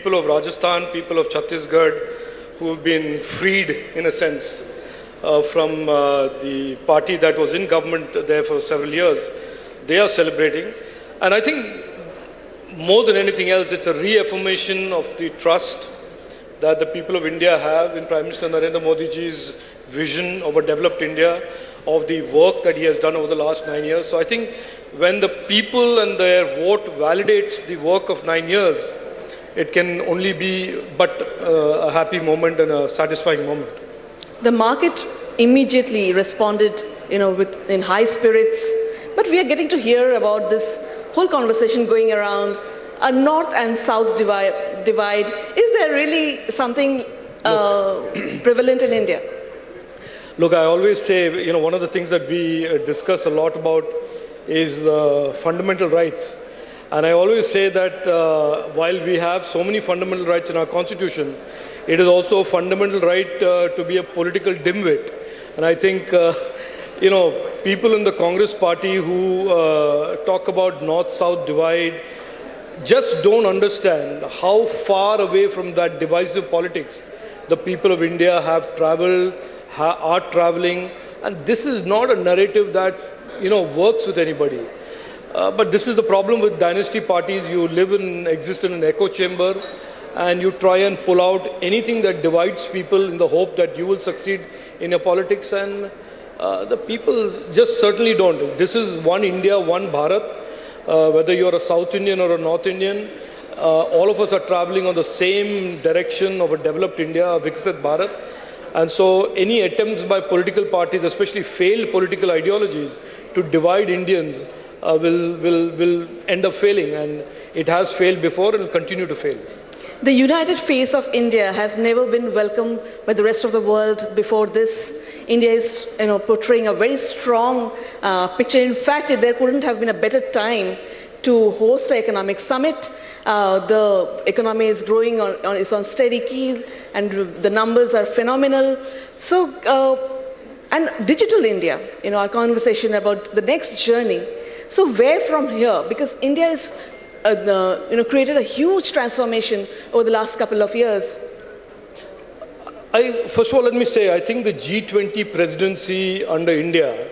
people of Rajasthan, people of Chhattisgarh, who have been freed, in a sense, from the party that was in government there for several years. They are celebrating. And I think more than anything else, it's a reaffirmation of the trust that the people of India have in Prime Minister Narendra Modi ji's vision of a developed India, of the work that he has done over the last 9 years. So I think when the people and their vote validates the work of 9 years, it can only be but a happy moment and a satisfying moment. The market immediately responded, in high spirits. But we are getting to hear about this whole conversation going around a north and south divide. Is there really something prevalent in India? Look, I always say, one of the things that we discuss a lot about is fundamental rights. And I always say that while we have so many fundamental rights in our constitution, it is also a fundamental right to be a political dimwit. And I think, people in the Congress party who talk about north-south divide just don't understand how far away from that divisive politics the people of India have traveled, are traveling, and this is not a narrative that works with anybody. But this is the problem with dynasty parties. You exist in an echo chamber, and you try and pull out anything that divides people in the hope that you will succeed in your politics, and the people just certainly don't. This is one India, one Bharat. Whether you're a South Indian or a North Indian, all of us are traveling on the same direction of a developed India, a Viksit Bharat. And so any attempts by political parties, especially failed political ideologies, to divide Indians will end up failing. And it has failed before and will continue to fail. The united face of India has never been welcomed by the rest of the world before this. India is portraying a very strong picture. In fact, there couldn't have been a better time to host an economic summit. The economy is growing, it's on steady keel, and the numbers are phenomenal. So, and digital India, our conversation about the next journey. So where from here? Because India is, created a huge transformation over the last couple of years. First of all, let me say, I think the G20 presidency under India,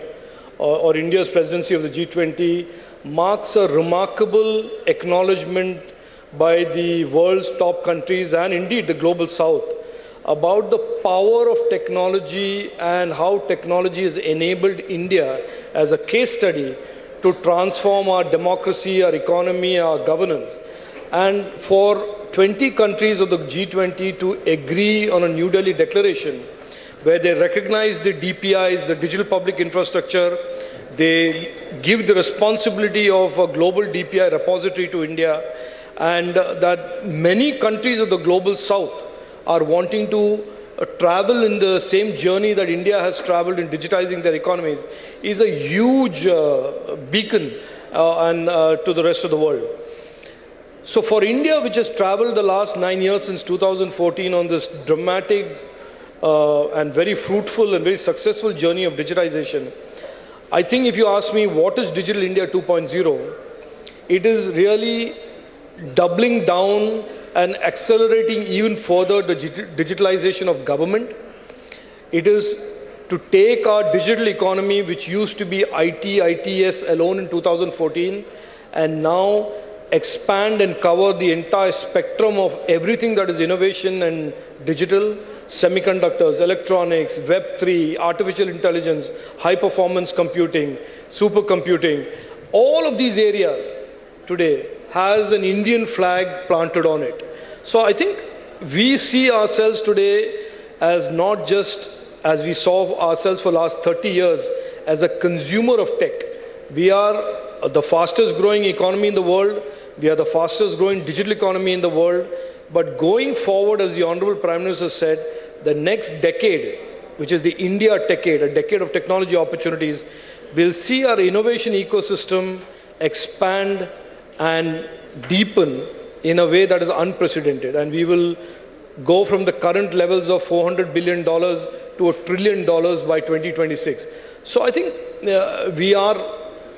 or India's presidency of the G20, marks a remarkable acknowledgement by the world's top countries and indeed the global south about the power of technology and how technology has enabled India as a case study to transform our democracy, our economy, our governance. And for 20 countries of the G20 to agree on a New Delhi declaration where they recognize the DPIs, the digital public infrastructure, they give the responsibility of a global DPI repository to India, and that many countries of the global south are wanting to travel in the same journey that India has traveled in digitizing their economies is a huge beacon to the rest of the world. So for India, which has traveled the last 9 years since 2014 on this dramatic and very fruitful and very successful journey of digitization, I think if you ask me what is Digital India 2.0, it is really doubling down and accelerating even further the digitalization of government. It is to take our digital economy, which used to be IT, ITS alone in 2014, and now expand and cover the entire spectrum of everything that is innovation and digital, semiconductors, electronics, Web3, artificial intelligence, high-performance computing, supercomputing. All of these areas today has an Indian flag planted on it. So I think we see ourselves today as not just as we saw ourselves for the last 30 years as a consumer of tech. We are the fastest growing economy in the world. We are the fastest growing digital economy in the world. But going forward, as the Honorable Prime Minister said, the next decade, which is the India decade, a decade of technology opportunities, will see our innovation ecosystem expand and deepen in a way that is unprecedented. And we will go from the current levels of $400 billion to $1 trillion by 2026. So I think we are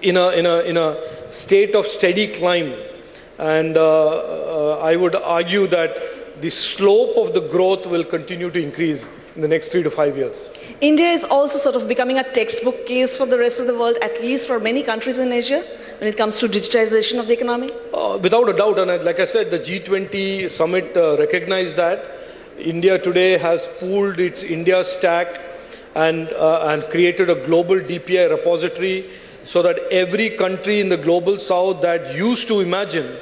in a state of steady climb. And I would argue that the slope of the growth will continue to increase in the next 3 to 5 years. India is also sort of becoming a textbook case for the rest of the world, at least for many countries in Asia, when it comes to digitization of the economy? Without a doubt, and like I said, the G20 summit recognized that. India today has pooled its India stack and created a global DPI repository so that every country in the global south that used to imagine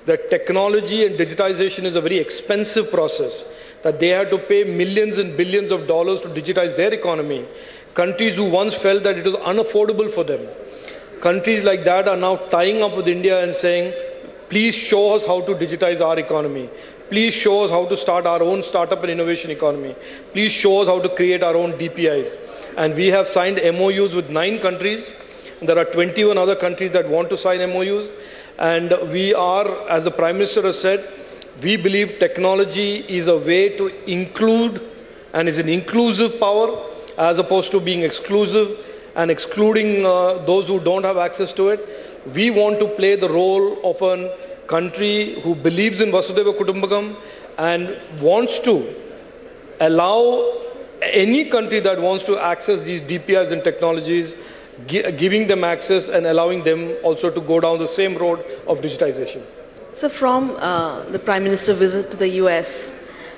that technology and digitization is a very expensive process, that they had to pay millions and billions of dollars to digitize their economy, countries who once felt that it was unaffordable for them, countries like that are now tying up with India and saying, please show us how to digitize our economy. Please show us how to start our own startup and innovation economy. Please show us how to create our own DPIs. And we have signed MOUs with 9 countries. There are 21 other countries that want to sign MOUs. And we are, as the Prime Minister has said, we believe technology is a way to include and is an inclusive power as opposed to being exclusive and excluding those who don't have access to it. We want to play the role of a country who believes in Vasudhaiva Kutumbakam and wants to allow any country that wants to access these DPIs and technologies, giving them access and allowing them also to go down the same road of digitization. So from the Prime Minister's visit to the US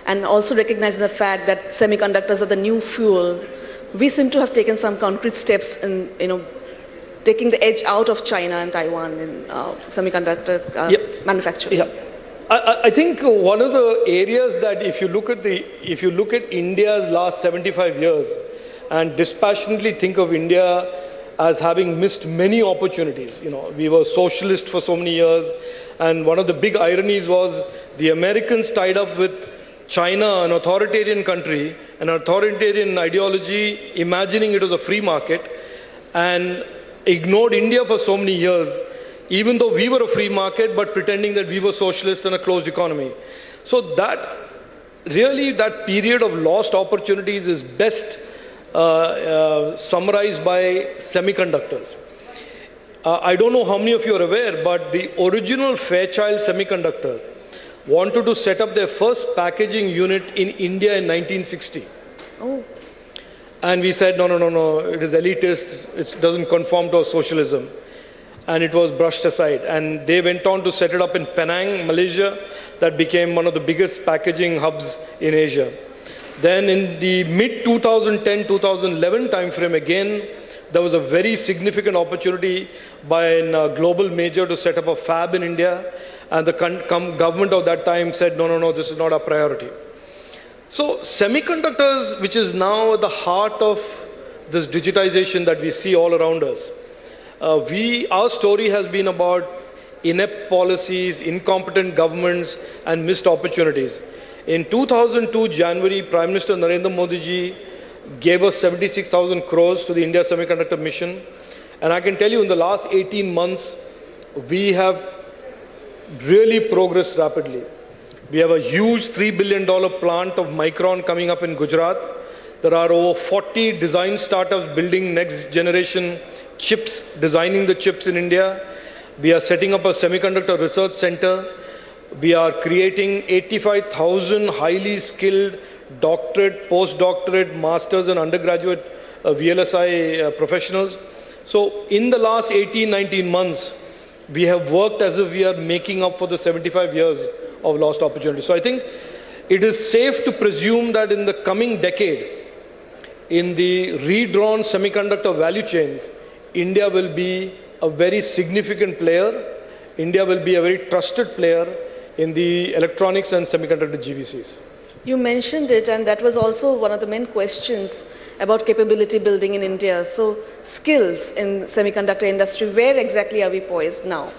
and also recognizing the fact that semiconductors are the new fuel, we seem to have taken some concrete steps in, taking the edge out of China and Taiwan in semiconductor manufacturing. Yeah. I think one of the areas that if you look at India's last 75 years and dispassionately think of India as having missed many opportunities. We were socialist for so many years, and one of the big ironies was the Americans tied up with China, an authoritarian country, an authoritarian ideology, imagining it was a free market, and ignored India for so many years, even though we were a free market, but pretending that we were socialist and a closed economy. So that period of lost opportunities is best summarized by semiconductors. I don't know how many of you are aware, but the original Fairchild Semiconductor wanted to set up their first packaging unit in India in 1960. Oh. And we said, no, it is elitist, it doesn't conform to socialism. And it was brushed aside. And they went on to set it up in Penang, Malaysia. That became one of the biggest packaging hubs in Asia. Then in the mid-2010-2011 timeframe, again, there was a very significant opportunity by a global major to set up a fab in India. And the government of that time said, no, this is not our priority. So semiconductors, which is now at the heart of this digitization that we see all around us, our story has been about inept policies, incompetent governments, and missed opportunities. In 2002 January, Prime Minister Narendra Modi ji gave us 76,000 crores to the India Semiconductor Mission. And I can tell you in the last 18 months, we have really progressed rapidly. We have a huge $3 billion plant of Micron coming up in Gujarat. There are over 40 design startups building next generation chips, designing the chips in India. We are setting up a semiconductor research center. We are creating 85,000 highly skilled doctorate, postdoctorate, masters and undergraduate VLSI professionals. So in the last 18-19 months, we have worked as if we are making up for the 75 years of lost opportunity. So I think it is safe to presume that in the coming decade, in the redrawn semiconductor value chains, India will be a very significant player. India will be a very trusted player in the electronics and semiconductor GVCs. You mentioned it, and that was also one of the main questions about capability building in India. So skills in semiconductor industry, where exactly are we poised now?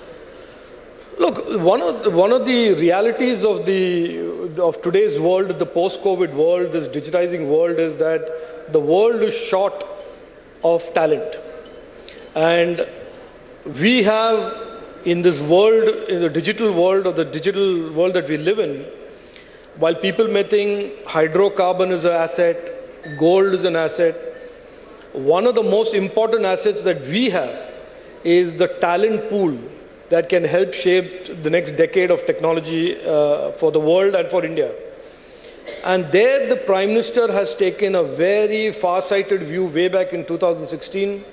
Look, one of the realities of today's world, the post-COVID world, this digitizing world, is that the world is short of talent. And we have in this world, in the digital world or the digital world that we live in, while people may think hydrocarbon is an asset, gold is an asset, one of the most important assets that we have is the talent pool that can help shape the next decade of technology for the world and for India. And there the Prime Minister has taken a very far-sighted view way back in 2016.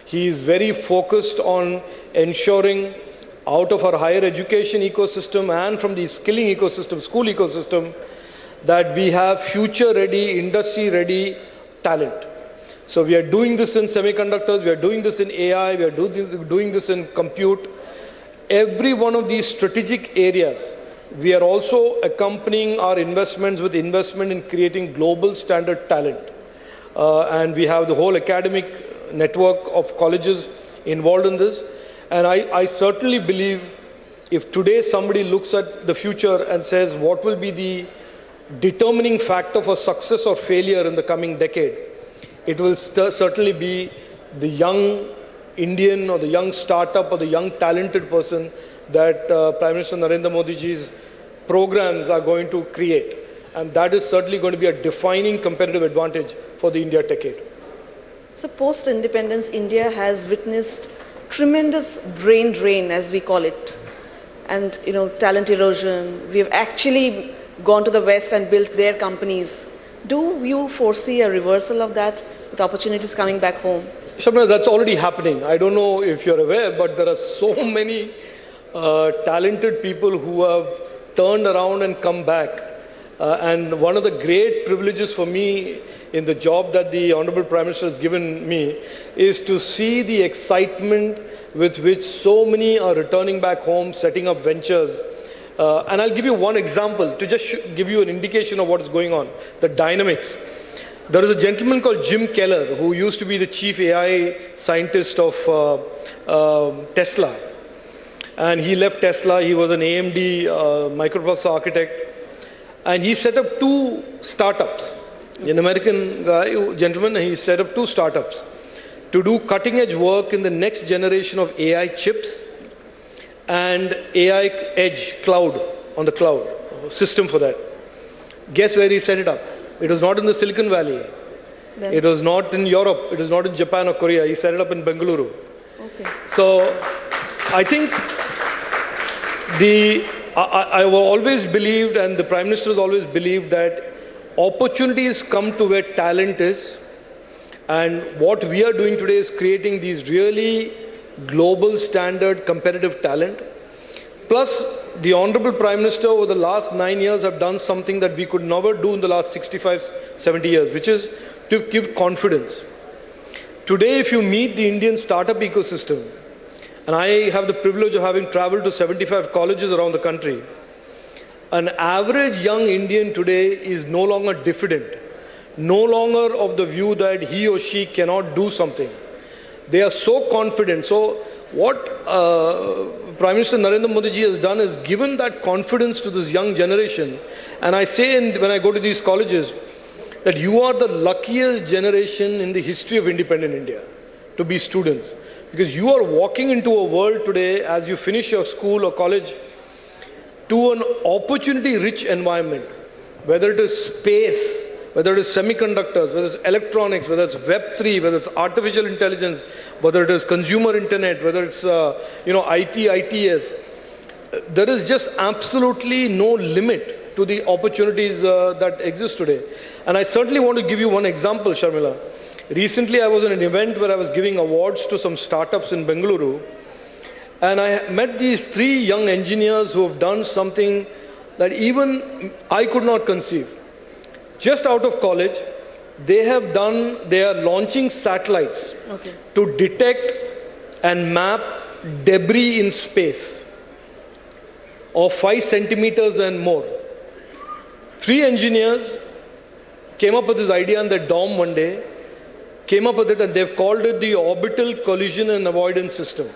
He is very focused on ensuring out of our higher education ecosystem and from the skilling ecosystem, school ecosystem, that we have future-ready, industry-ready talent. So we are doing this in semiconductors, we are doing this in AI, we are doing this in compute. Every one of these strategic areas, we are also accompanying our investments with investment in creating global standard talent. And we have the whole academic network of colleges involved in this. And I certainly believe if today somebody looks at the future and says what will be the determining factor for success or failure in the coming decade, it will certainly be the young Indian or the young startup or the young talented person that Prime Minister Narendra Modi ji's programs are going to create. And that is certainly going to be a defining competitive advantage for the India decade. So post-independence, India has witnessed tremendous brain drain, as we call it, and talent erosion. We have actually gone to the West and built their companies. Do you foresee a reversal of that with opportunities coming back home? Shabna, that's already happening. I don't know if you're aware, but there are so many talented people who have turned around and come back. And one of the great privileges for me in the job that the Honorable Prime Minister has given me is to see the excitement with which so many are returning back home, setting up ventures. And I'll give you one example to just give you an indication of what is going on, the dynamics. There is a gentleman called Jim Keller who used to be the chief AI scientist of Tesla. And he left Tesla, he was an AMD microprocessor architect. And he set up 2 startups. An American gentleman, he set up 2 startups to do cutting edge work in the next generation of AI chips and AI edge cloud, on the cloud, system for that. Guess where he set it up? It was not in the Silicon Valley. Then? It was not in Europe. It was not in Japan or Korea. He set it up in Bengaluru. Okay. So I think I've always believed, and the Prime Minister has always believed, that opportunities come to where talent is. And what we are doing today is creating these really global standard competitive talent. Plus, the Honorable Prime Minister over the last 9 years have done something that we could never do in the last 65, 70 years, which is to give confidence. Today, if you meet the Indian startup ecosystem, and I have the privilege of having traveled to 75 colleges around the country, an average young Indian today is no longer diffident, no longer of the view that he or she cannot do something. They are so confident. So what Prime Minister Narendra Modi ji has done is given that confidence to this young generation. And I say when I go to these colleges that you are the luckiest generation in the history of independent India to be students. Because you are walking into a world today as you finish your school or college to an opportunity-rich environment, whether it is space, whether it is semiconductors, whether it's electronics, whether it's Web3, whether it's artificial intelligence, whether it is consumer internet, whether it's IT, ITS. There is just absolutely no limit to the opportunities that exist today. And I certainly want to give you one example, Sharmila. Recently, I was in an event where I was giving awards to some startups in Bengaluru, and I met these 3 young engineers who have done something that even I could not conceive. Just out of college, they are launching satellites to detect and map debris in space of 5 centimeters and more. 3 engineers came up with this idea in their dorm one day, came up with it, and they've called it the Orbital Collision and Avoidance System.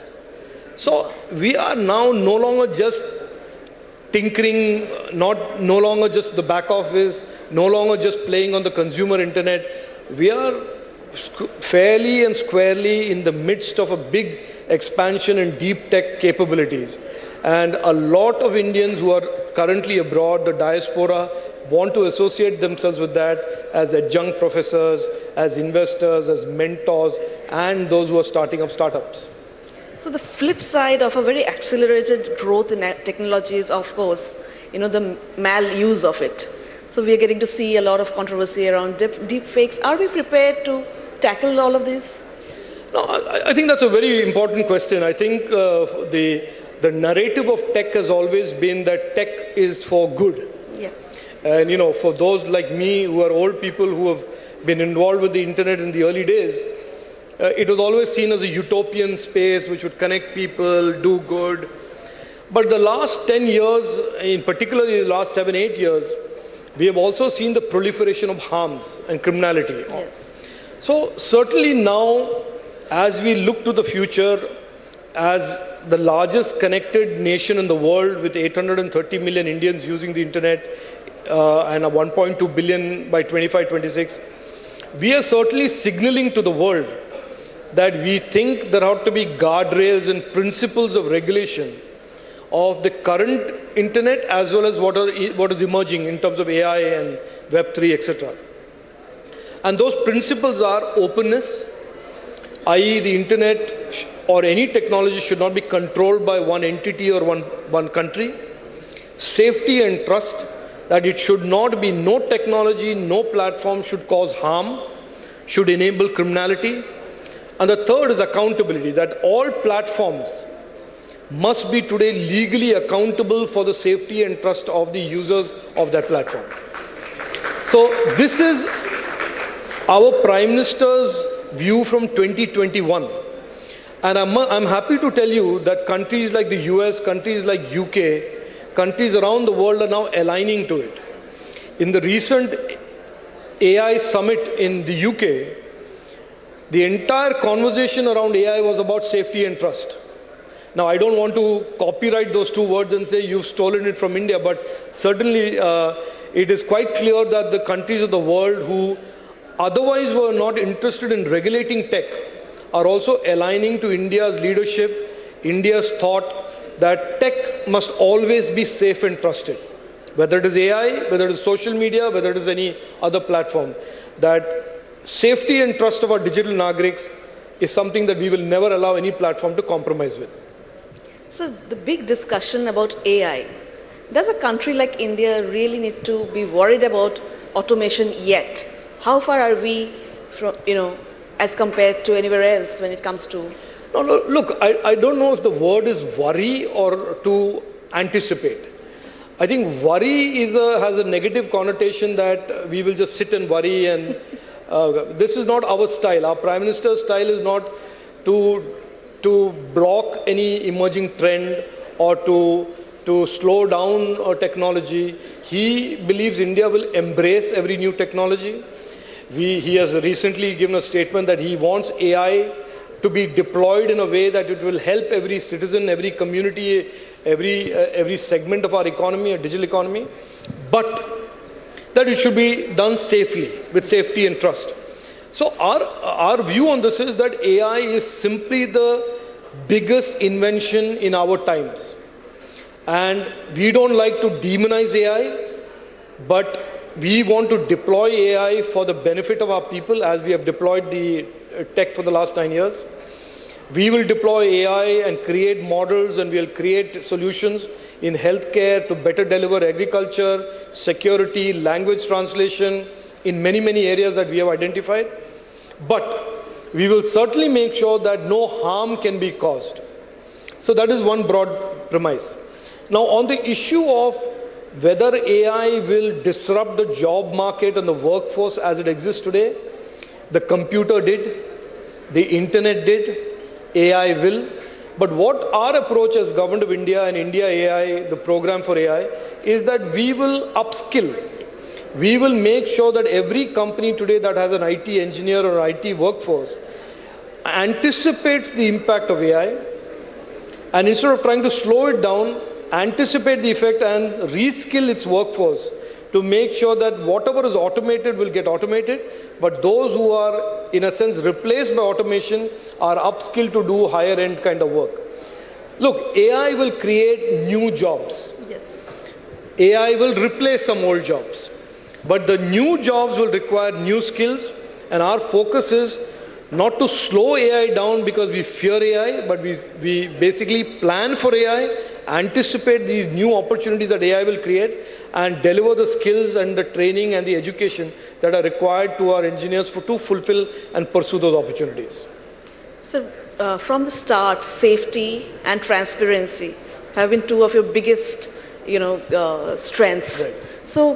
So we are now no longer just tinkering, no longer just the back office, no longer just playing on the consumer internet. We are fairly and squarely in the midst of a big expansion in deep tech capabilities. And a lot of Indians who are currently abroad, the diaspora, want to associate themselves with that as adjunct professors, as investors, as mentors, and those who are starting up startups. So the flip side of a very accelerated growth in technology is, of course, the mal-use of it. So we are getting to see a lot of controversy around deep fakes. Are we prepared to tackle all of this? No, I think that's a very important question. I think the narrative of tech has always been that tech is for good. Yeah. And for those like me who are old people who have been involved with the internet in the early days, it was always seen as a utopian space which would connect people, do good. But the last 10 years, in particular the last 7-8 years, we have also seen the proliferation of harms and criminality. Yes. So certainly now, as we look to the future, as the largest connected nation in the world with 830 million Indians using the internet and a 1.2 billion by 25-26, we are certainly signaling to the world that we think there ought to be guardrails and principles of regulation of the current internet as well as what is emerging in terms of AI and Web3, etc. And those principles are openness, i.e. the internet or any technology should not be controlled by one entity or one country. Safety and trust, that it should not be, no technology, no platform should cause harm, should enable criminality. And the third is accountability, that all platforms must be today legally accountable for the safety and trust of the users of that platform. So this is our Prime Minister's view from 2021. And I'm happy to tell you that countries like the US, countries like UK, countries around the world are now aligning to it. In the recent AI summit in the UK, the entire conversation around AI was about safety and trust. Now, I don't want to copyright those two words and say you've stolen it from India, but certainly it is quite clear that the countries of the world who otherwise were not interested in regulating tech are also aligning to India's leadership, India's thought that tech must always be safe and trusted. Whether it is AI, whether it is social media, whether it is any other platform, that safety and trust of our digital nagriks is something that we will never allow any platform to compromise with. So the big discussion about AI, does a country like India really need to be worried about automation yet? How far are we from, as compared to anywhere else when it comes to? No, look, I don't know if the word is worry or to anticipate. I think worry has a negative connotation that we will just sit and worry, and this is not our style. Our Prime Minister's style is not to block any emerging trend or to slow down technology. He believes India will embrace every new technology. He has recently given a statement that he wants AI to be deployed in a way that it will help every citizen, every community, every segment of our economy, our digital economy, but that it should be done safely, with safety and trust. So our view on this is that AI is simply the biggest invention in our times. And we don't like to demonize AI, but we want to deploy AI for the benefit of our people as we have deployed the tech for the last 9 years. We will deploy AI and create models, and we'll create solutions in healthcare to better deliver agriculture, security, language translation, in many, many areas that we have identified. But we will certainly make sure that no harm can be caused. So that is one broad premise. Now, on the issue of whether AI will disrupt the job market and the workforce as it exists today, the computer did, the internet did, AI will. But what our approach as Government of India and India AI, the program for AI, is that we will upskill. We will make sure that every company today that has an IT engineer or IT workforce anticipates the impact of AI, and instead of trying to slow it down, anticipate the effect and reskill its workforce to make sure that whatever is automated will get automated, but those who are in a sense replaced by automation are upskilled to do higher end kind of work. Look, AI will create new jobs. Yes. AI will replace some old jobs. But the new jobs will require new skills, and our focus is not to slow AI down because we fear AI, but we basically plan for AI, anticipate these new opportunities that AI will create, and deliver the skills and the training and the education that are required to our engineers to fulfill and pursue those opportunities. So, from the start, safety and transparency have been two of your biggest, strengths. Right. So,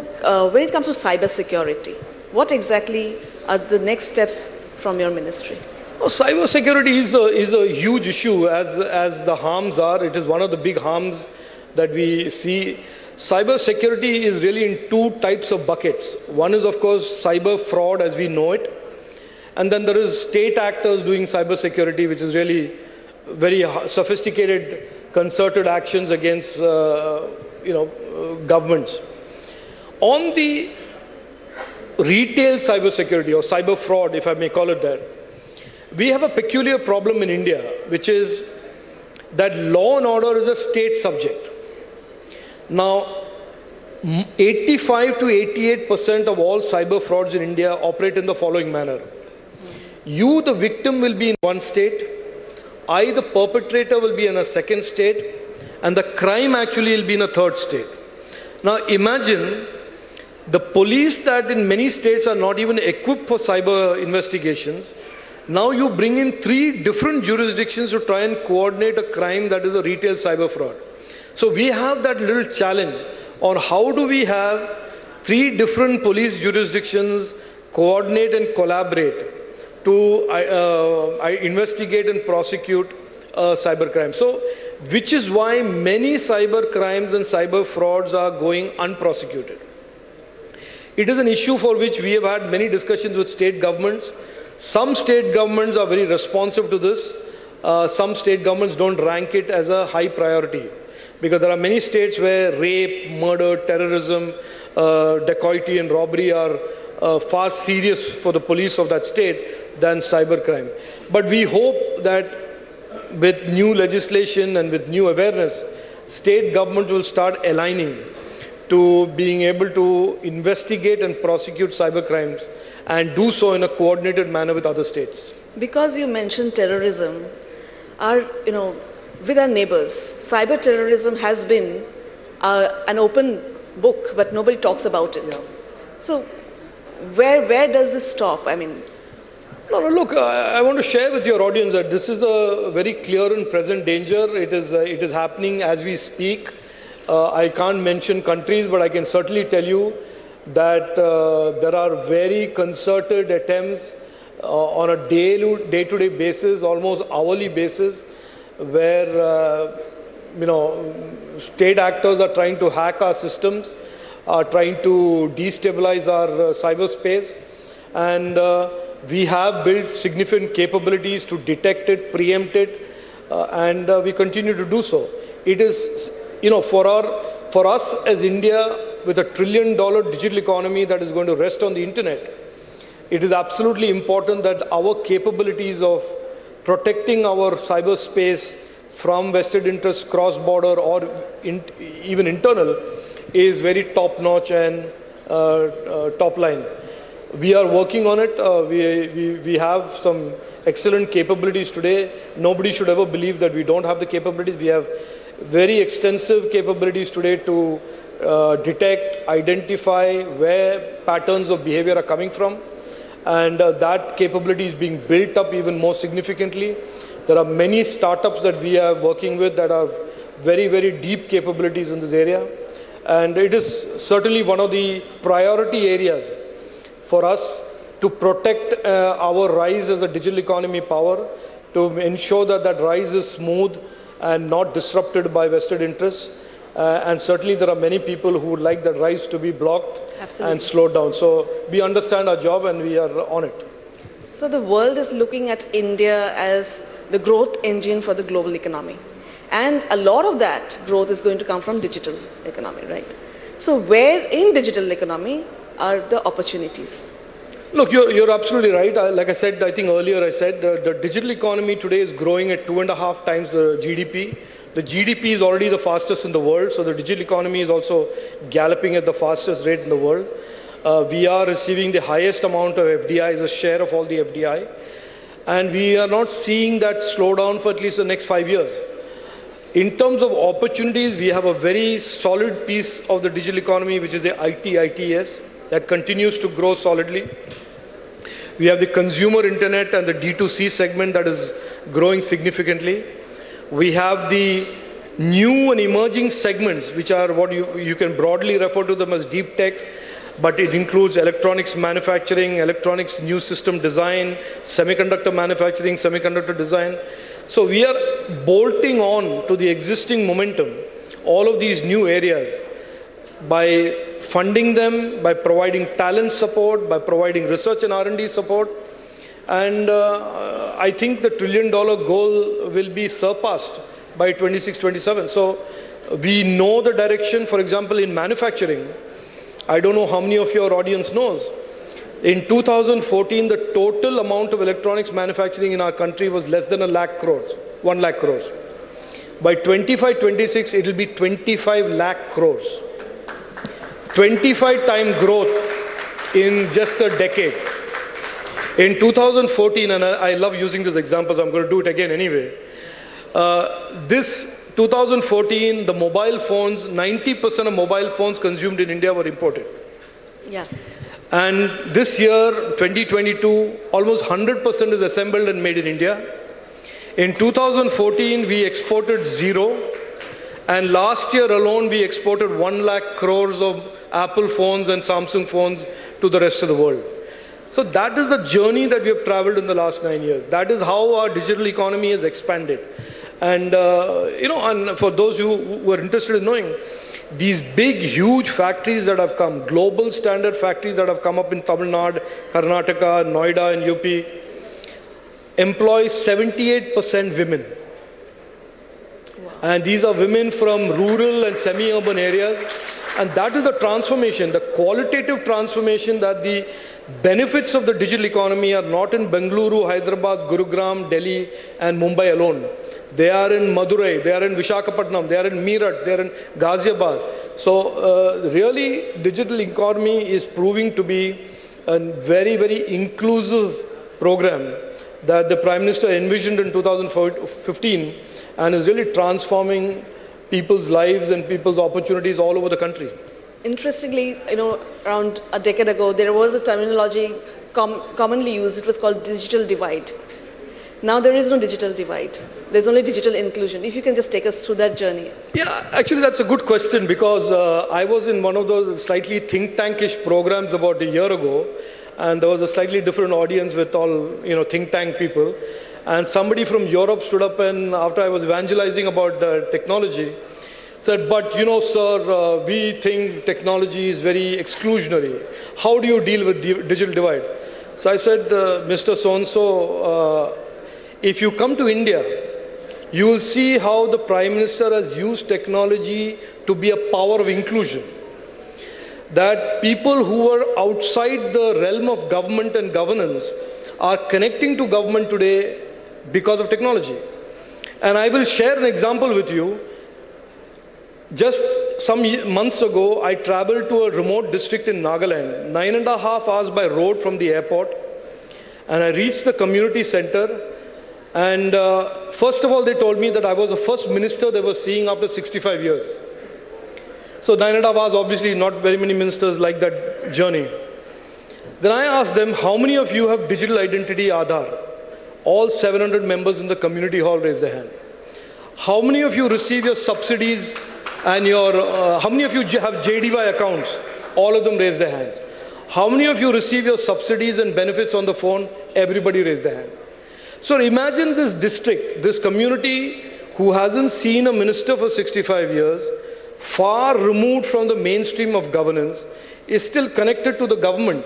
when it comes to cybersecurity, what exactly are the next steps from your ministry? Well, cybersecurity is a huge issue as the harms are. It is one of the big harms that we see. Cybersecurity is really in two types of buckets. One is, of course, cyber fraud as we know it. And then there is state actors doing cybersecurity, which is really very sophisticated, concerted actions against, governments. On the retail cybersecurity or cyber fraud, if I may call it that, we have a peculiar problem in India, which is that law and order is a state subject. Now, 85 to 88% of all cyber frauds in India operate in the following manner. You, the victim, will be in one state. I, the perpetrator, will be in a second state. And the crime actually will be in a third state. Now, imagine the police that in many states are not even equipped for cyber investigations. Now you bring in 3 different jurisdictions to try and coordinate a crime that is a retail cyber fraud. So we have that little challenge on how do we have 3 different police jurisdictions coordinate and collaborate to investigate and prosecute cybercrime. So, which is why many cyber crimes and cyber frauds are going unprosecuted. It is an issue for which we have had many discussions with state governments. Some state governments are very responsive to this. Some state governments don't rank it as a high priority, because there are many states where rape, murder, terrorism, dacoity and robbery are far serious for the police of that state than cybercrime. But we hope that with new legislation and with new awareness, state governments will start aligning to being able to investigate and prosecute cybercrimes and do so in a coordinated manner with other states. Because you mentioned terrorism, with our neighbors, cyber terrorism has been an open book, but nobody talks about it. Yeah. So, where does this stop? I mean, no, look, I want to share with your audience that this is a very clear and present danger. It is happening as we speak. I can't mention countries, but I can certainly tell you that there are very concerted attempts on a day-to-day basis, almost hourly basis, where state actors are trying to hack our systems, are trying to destabilize our cyberspace, and we have built significant capabilities to detect it, preempt it, and we continue to do so. It is, for us as India, with $1 trillion digital economy that is going to rest on the internet, it is absolutely important that our capabilities of protecting our cyberspace from vested interests cross-border or even internal is very top-notch and top-line. We are working on it. We have some excellent capabilities today. Nobody should ever believe that we don't have the capabilities. We have very extensive capabilities today to detect, identify where patterns of behavior are coming from. And that capability is being built up even more significantly. There are many startups that we are working with that have very, very deep capabilities in this area. And it is certainly one of the priority areas for us to protect our rise as a digital economy power, to ensure that that rise is smooth and not disrupted by vested interests. And certainly there are many people who would like that rise to be blocked and slowed down. So we understand our job and we are on it. So the world is looking at India as the growth engine for the global economy. And a lot of that growth is going to come from digital economy, right? So where in digital economy are the opportunities? Look, you're absolutely right. Like I said, I think earlier I said the digital economy today is growing at 2.5 times the GDP. The GDP is already the fastest in the world, so the digital economy is also galloping at the fastest rate in the world. We are receiving the highest amount of FDI as a share of all the FDI. and we are not seeing that slow down for at least the next 5 years. In terms of opportunities, we have a very solid piece of the digital economy, which is the ITS, that continues to grow solidly. We have the consumer internet and the D2C segment that is growing significantly. We have the new and emerging segments, which are what you can broadly refer to them as deep tech, but it includes electronics manufacturing, electronics new system design, semiconductor manufacturing, semiconductor design. So we are bolting on to the existing momentum, all of these new areas, by funding them, by providing talent support, by providing research and R&D support. And I think the $1 trillion goal will be surpassed by 26-27. So we know the direction. For example, in manufacturing, I don't know how many of your audience knows. In 2014, the total amount of electronics manufacturing in our country was less than 1 lakh crores. By 25-26, it will be 25 lakh crores. 25 time growth in just a decade. In 2014, and I love using these examples, I'm going to do it again anyway. This 2014, the mobile phones, 90% of mobile phones consumed in India were imported. Yeah. And this year, 2022, almost 100% is assembled and made in India. In 2014, we exported 0. And last year alone, we exported 1 lakh crores of Apple phones and Samsung phones to the rest of the world. So that is the journey that we have traveled in the last 9 years. That is how our digital economy has expanded. And, and for those who are interested in knowing, these big, huge factories that have come, global standard factories that have come up in Tamil Nadu, Karnataka, Noida and UP, employ 78% women. Wow. And these are women from rural and semi-urban areas. And that is the transformation, the qualitative transformation, that the benefits of the digital economy are not in Bengaluru, Hyderabad, Gurugram, Delhi and Mumbai alone. They are in Madurai, they are in Visakhapatnam, they are in Meerut, they are in Ghaziabad. So really digital economy is proving to be a very, very inclusive program that the Prime Minister envisioned in 2015 and is really transforming people's lives and people's opportunities all over the country. Interestingly, around a decade ago, there was a terminology commonly used. It was called digital divide. Now there is no digital divide. There's only digital inclusion. If you can just take us through that journey. Yeah, actually that's a good question, because I was in one of those slightly think tankish programs about a year ago, and there was a slightly different audience with all think tank people. And somebody from Europe stood up, and after I was evangelizing about technology, said, but sir, we think technology is very exclusionary. How do you deal with digital divide? So I said, Mr. So-and-so, if you come to India, you will see how the Prime Minister has used technology to be a power of inclusion. That people who are outside the realm of government and governance are connecting to government today because of technology. And I will share an example with you. Just some months ago, I traveled to a remote district in Nagaland, 9.5 hours by road from the airport, and I reached the community center. And first of all, they told me that I was the first minister they were seeing after 65 years. So 9.5 hours, obviously not very many ministers like that journey. Then I asked them, how many of you have digital identity Aadhaar? All 700 members in the community hall raised their hand. How many of you receive your subsidies and how many of you have JDY accounts? All of them raised their hands. How many of you receive your subsidies and benefits on the phone? Everybody raised their hand. So imagine this district, this community who hasn't seen a minister for 65 years, far removed from the mainstream of governance, is still connected to the government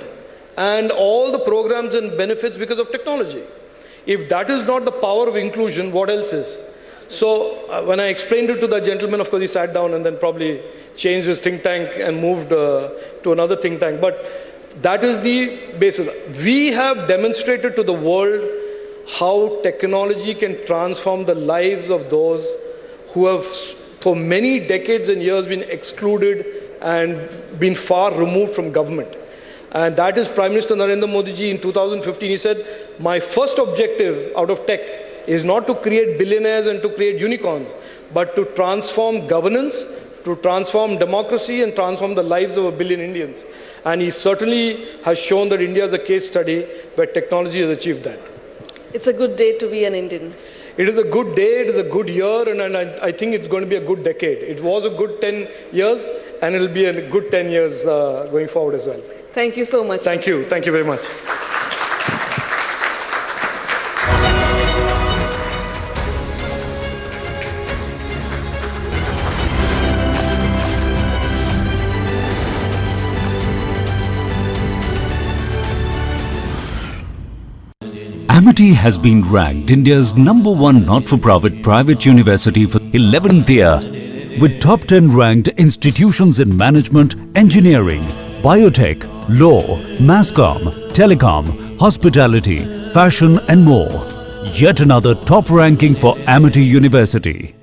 and all the programs and benefits because of technology. If that is not the power of inclusion, what else is? So when I explained it to the gentleman, of course he sat down and then probably changed his think tank and moved to another think tank. But that is the basis. We have demonstrated to the world how technology can transform the lives of those who have for many decades and years been excluded and been far removed from government. And that is Prime Minister Narendra Modi ji in 2015. He said, my first objective out of tech is not to create billionaires and to create unicorns, but to transform governance, to transform democracy and transform the lives of 1 billion Indians. And he certainly has shown that India is a case study where technology has achieved that. It's a good day to be an Indian. It is a good day, it is a good year, and I think it's going to be a good decade. It was a good 10 years, and it will be a good 10 years going forward as well. Thank you so much. Thank you. Thank you very much. Amity has been ranked India's #1 not-for-profit private university for 11th year, with top 10 ranked institutions in management, engineering, biotech, law, masscom, telecom, hospitality, fashion and more. Yet another top ranking for Amity University.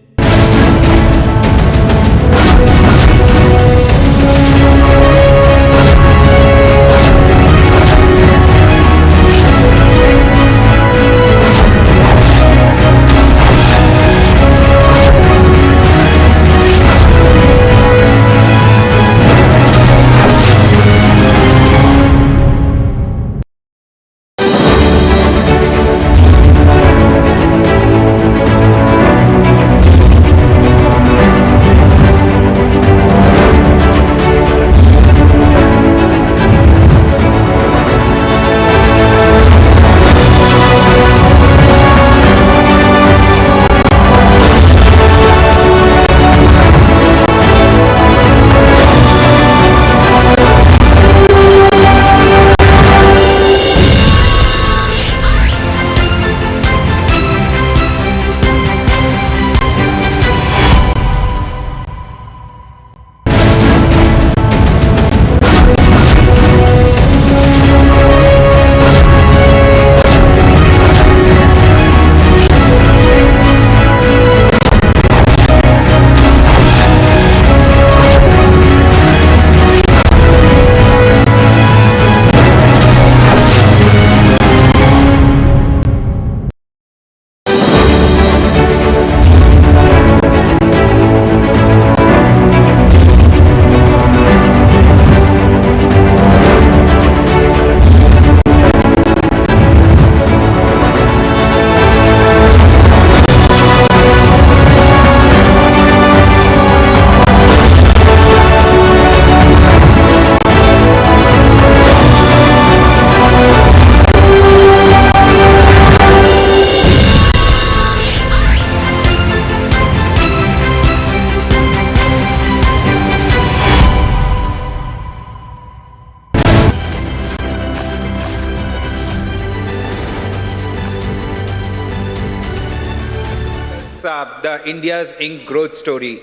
The India's Inc. growth story.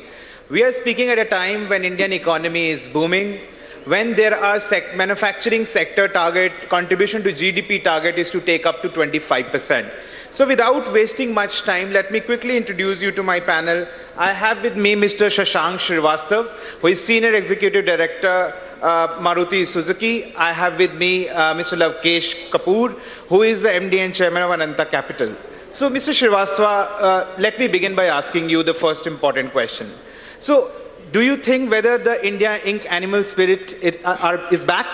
We are speaking at a time when Indian economy is booming, when there are manufacturing sector target, contribution to GDP target is to take up to 25%. So without wasting much time, let me quickly introduce you to my panel. I have with me Mr. Shashank Srivastav, who is Senior Executive Director, Maruti Suzuki. I have with me Mr. Lavkesh Kapoor, who is the MD and Chairman of Ananta Capital. So, Mr. Srivastava, let me begin by asking you the first important question. So, do you think whether the India Inc. animal spirit is back?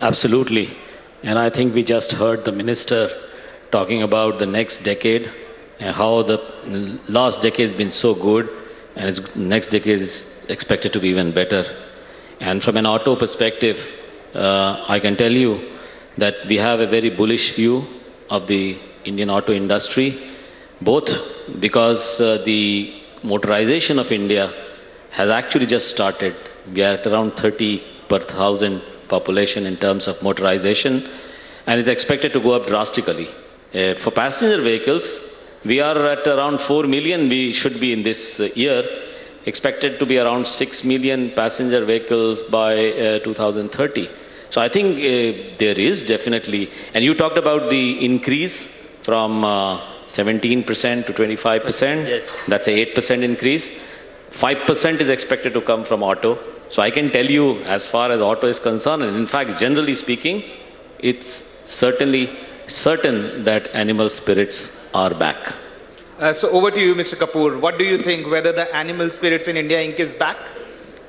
Absolutely. And I think we just heard the minister talking about the next decade and how the last decade has been so good and its next decade is expected to be even better. And from an auto perspective, I can tell you that we have a very bullish view of the Indian auto industry, both because the motorization of India has actually just started. We are at around 30 per 1,000 population in terms of motorization, and it's expected to go up drastically. For passenger vehicles, we are at around 4 million we should be in this year, expected to be around 6 million passenger vehicles by 2030. So I think there is definitely, and you talked about the increase from 17% to 25%. Yes. That's a 8% increase. 5% is expected to come from auto. So I can tell you, as far as auto is concerned, and in fact, generally speaking, it's certainly certain that animal spirits are back. So over to you, Mr. Kapoor. What do you think, whether the animal spirits in India Inc. is back?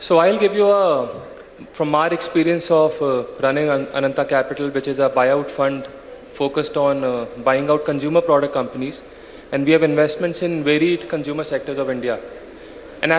So I'll give you from our experience of running Ananta Capital, which is a buyout fund focused on buying out consumer product companies, and we have investments in varied consumer sectors of India. And